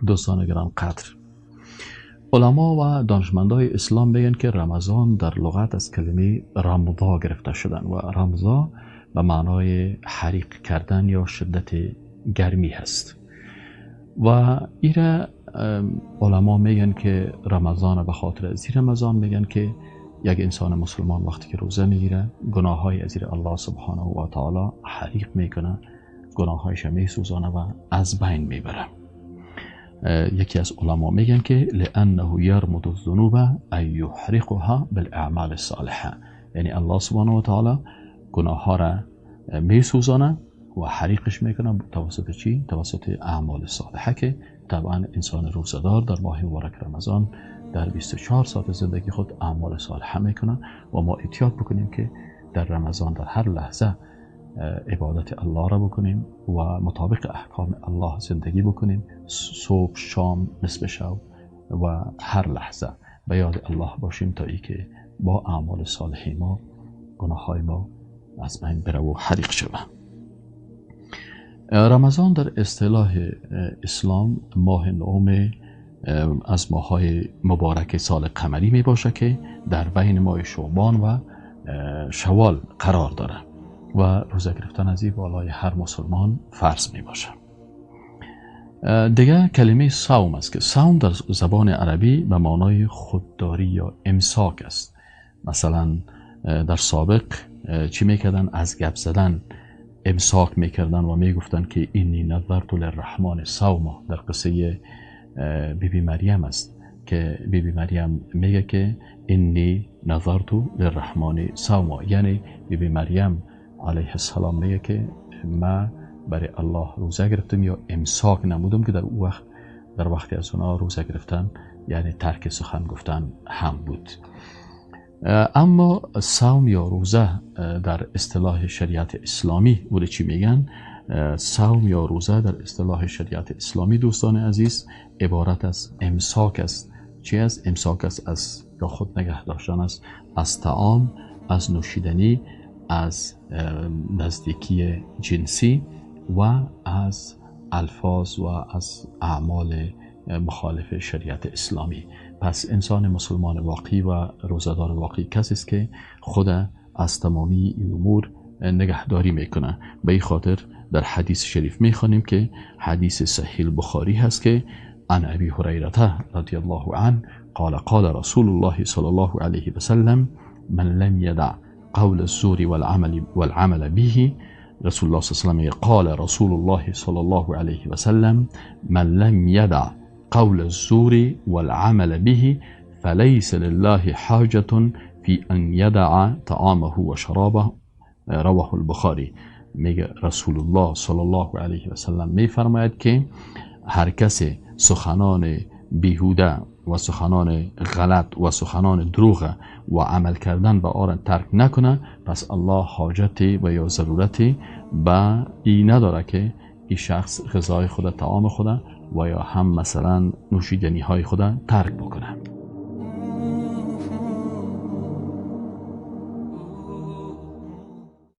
دوستان گران قدر، علما و دانشمندای اسلام میگن که رمضان در لغت از کلمه رمضا گرفته شدن و رمضا به معنای حریق کردن یا شدت گرمی هست و ایره علما میگن که رمضان به خاطر زیر رمضان میگن که یک انسان مسلمان وقتی که روزه میگیره گناههای از زیر الله سبحانه و تعالی حریق میکنه، گناهایش میسوزانه و از بین میبره. یکی از علما میگن که لانه یرمد الذنوب ان یحرقها بالاعمال الصالحه، یعنی الله سبحانه و تعالی گناه ها را میسوزانه و حریقش میکنه توسط چی؟ توسط اعمال صالحه که طبعا انسان روزدار در ماه مبارک رمضان در 24 ساعت زندگی خود اعمال صالحه میکنه و ما احتیاط بکنیم که در رمضان در هر لحظه عبادت الله را بکنیم و مطابق احکام الله زندگی بکنیم، صبح، شام، نصف شب و هر لحظه به یاد الله باشیم تا ای که با اعمال صالحه ما گناههای ما از بین بره و حریق شود. رمضان در اصطلاح اسلام ماه نهم از ماه‌های مبارک سال قمری می باشه که در بین ماه شعبان و شوال قرار داره و روزه گرفتن از این بالای هر مسلمان فرض می باشه. دیگه کلمه صوم است که صوم در زبان عربی به معنای خودداری یا امساک است. مثلا در سابق چی میکردن؟ از گپ زدن امساک میکردن و میگفتن که اینی نذرت للرحمن صوما. در قصه بیبی مریم است که بیبی مریم میگه که اینی نذرت للرحمن صوما، یعنی بیبی مریم علیه السلام میگه که من برای الله روزه گرفتم یا امساک نمودم که در وقتی از اونا روزه گرفتن یعنی ترک سخن گفتن هم بود. اما صوم یا روزه در اصطلاح شریعت اسلامی بوده چی میگن؟ صوم یا روزه در اصطلاح شریعت اسلامی دوستان عزیز عبارت از امساک است. چی است؟ امساک است از یا خود نگه داشتن است از طعام، از نوشیدنی، از نزدیکی جنسی و از الفاظ و از اعمال مخالف شریعت اسلامی. پس انسان مسلمان واقعی و روزدار واقعی کسی است که خود از تمامی این امور نگهداری میکنه. به این خاطر در حدیث شریف میخوانیم که حدیث صحیح البخاری هست که عن ابی هریره رضی الله عنه قال قال رسول الله صلی الله علیه و سلم من لم يدع قول الزور والعمل به. رسول الله صلی الله علیه و سلم قال رسول الله صلی الله علیه و سلم من لم يدع قول الزور والعمل به فليس لله حاجة في أن يدع طعامه و شرابه. رواه البخاری. میگه رسول الله صلی الله علیه و سلم میفرماید که هر کسی سخنان بیهوده و سخنان غلط و سخنان دروغ و عمل کردن به آن ترک نکنه، پس الله حاجتی و یا ضرورتی به این نداره که این شخص غذای خود، طعام خود و یا هم مثلا نوشیدنی های خود ترک بکنه.